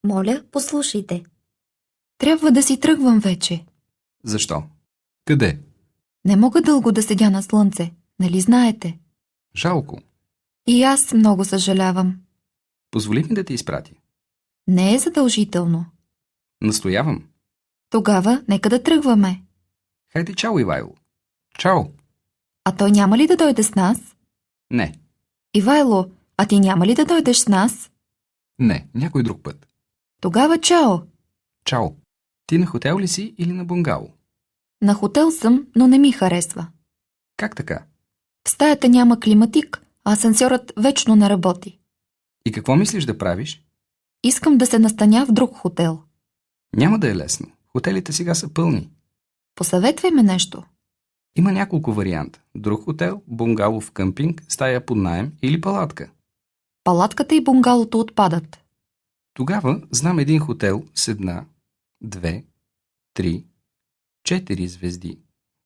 Моля, послушайте. Трябва да си тръгвам вече. Защо? Къде? Не мога дълго да седя на слънце, нали знаете? Жалко. И аз много съжалявам. Позволи ми да те изпрати. Не е задължително. Настоявам. Тогава нека да тръгваме. Хайде, чао, Ивайло. Чао. А той няма ли да дойде с нас? Не. Ивайло, а ти няма ли да дойдеш с нас? Не, някой друг път. Тогава чао. Чао. Ти на хотел ли си или на бунгало? На хотел съм, но не ми харесва. Как така? В стаята няма климатик, а асансьорът вечно не работи. И какво мислиш да правиш? Искам да се настаня в друг хотел. Няма да е лесно. Хотелите сега са пълни. Посъветвай ме нещо. Има няколко варианта. Друг хотел, бунгалов къмпинг, стая под наем или палатка. Палатката и бунгалото отпадат. Тогава знам един хотел с една, две, три, 4 звезди,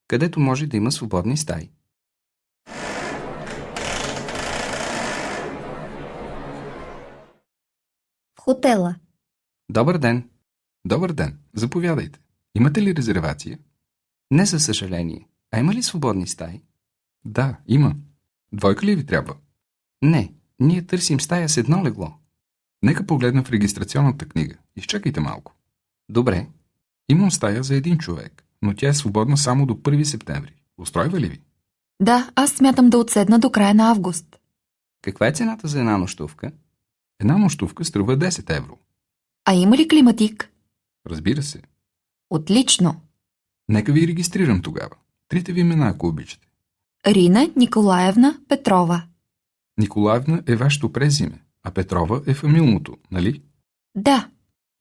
където може да има свободни стаи. В хотела. Добър ден. Добър ден, заповядайте. Имате ли резервация? Не за съжаление. А има ли свободни стаи? Да, има. Двойка ли ви трябва? Не, ние търсим стая с едно легло. Нека погледна в регистрационната книга. Изчакайте малко. Добре. Имам стая за един човек, но тя е свободна само до 1 септември. Устройва ли ви? Да, аз смятам да отседна до края на август. Каква е цената за една нощувка? Една нощувка струва 10 евро. А има ли климатик? Разбира се. Отлично. Нека ви регистрирам тогава. Трите ви имена, ако обичате. Рина Николаевна Петрова. Николаевна е вашето презиме, а Петрова е фамилното, нали? Да.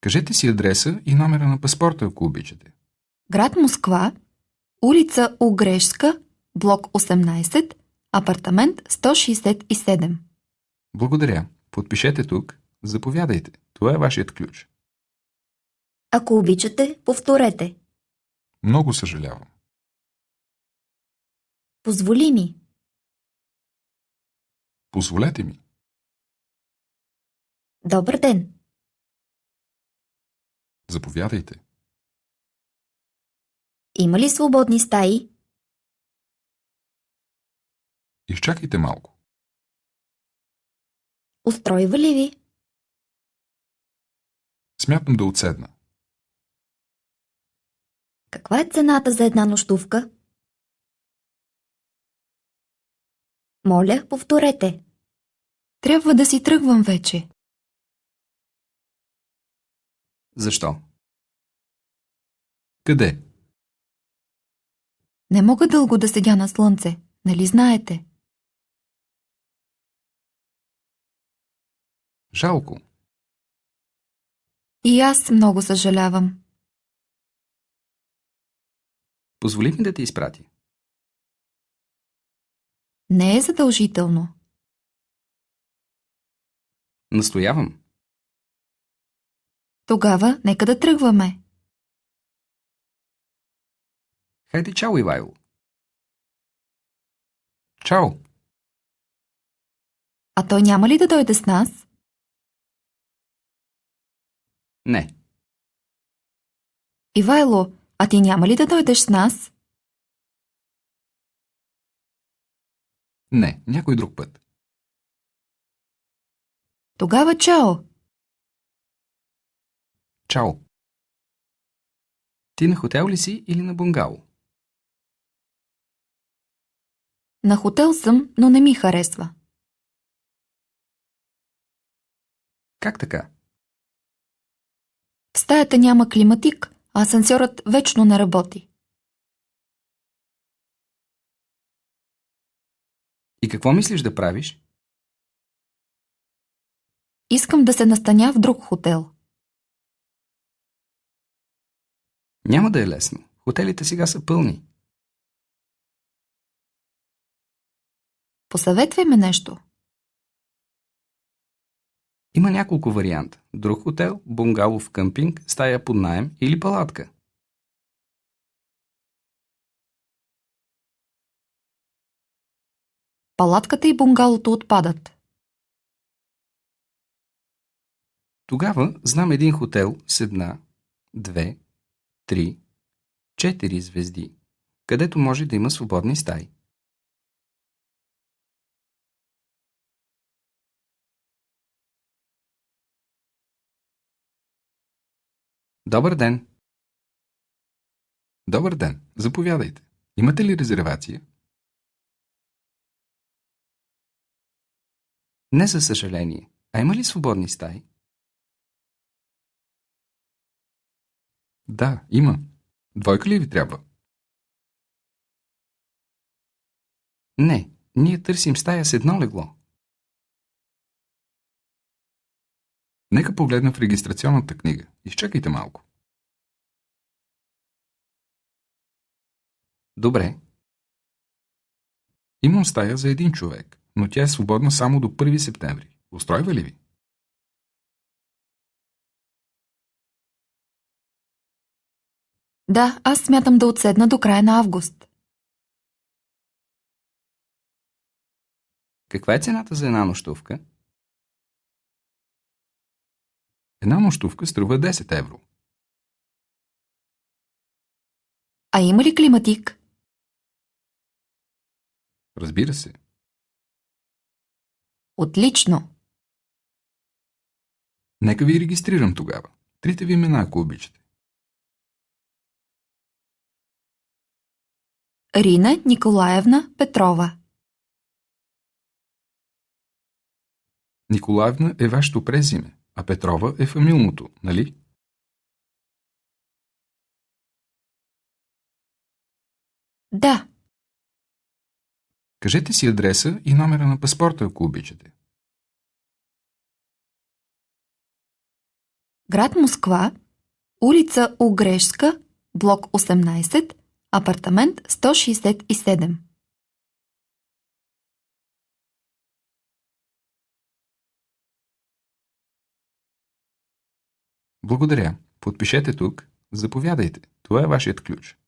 Кажете си адреса и номера на паспорта, ако обичате. Град Москва, улица Огрешска, блок 18, апартамент 167. Благодаря. Подпишете тук. Заповядайте. Това е вашият ключ. Ако обичате, повторете. Много съжалявам. Позволи ми. Позволете ми. Добър ден. Заповядайте. Има ли свободни стаи? Изчакайте малко. Устройва ли ви? Смятам да отседна. Каква е цената за една нощувка? Моля, повторете. Трябва да си тръгвам вече. Защо? Къде? Не мога дълго да седя на слънце, нали знаете? Жалко. И аз много съжалявам. Позволи ми да те изпрати. Не е задължително. Настоявам. Тогава нека да тръгваме. Хайде, чао, Ивайло. Чао! А той няма ли да дойде с нас? Не. Ивайло, а ти няма ли да дойдеш с нас? Не, някой друг път. Тогава чао. Чао! Ти на хотел ли си или на бунгало? На хотел съм, но не ми харесва. Как така? В стаята няма климатик, а асансьорът вечно не работи. И какво мислиш да правиш? Искам да се настаня в друг хотел. Няма да е лесно. Хотелите сега са пълни. Посъветвай ме нещо. Има няколко варианта. Друг хотел, бунгалов къмпинг, стая под наем или палатка. Палатката и бунгалото отпадат. Тогава знам един хотел с 1, 2, 3, 4 звезди, където може да има свободни стаи. Добър ден! Добър ден, заповядайте. Имате ли резервация? Не за съжаление. А има ли свободни стаи? Да, има. Двойка ли ви трябва? Не, ние търсим стая с едно легло. Нека погледна в регистрационната книга. Изчакайте малко. Добре, Имам стая за един човек, но тя е свободна само до 1 септември. Устройва ли ви? Да, аз смятам да отседна до края на август. каква е цената за една нощувка? Една нощувка струва 10 евро. А има ли климатик? Разбира се. Отлично! Нека ви регистрирам тогава. Трите ви имена, ако обичате. Рина Николаевна Петрова. Николаевна е вашето презиме, а Петрова е фамилното, нали? Да, Кажете си адреса и номера на паспорта, ако обичате. град Москва, улица Угрешска, блок 18, апартамент 167. Благодаря. Подпишете тук. Заповядайте. Това е вашият ключ.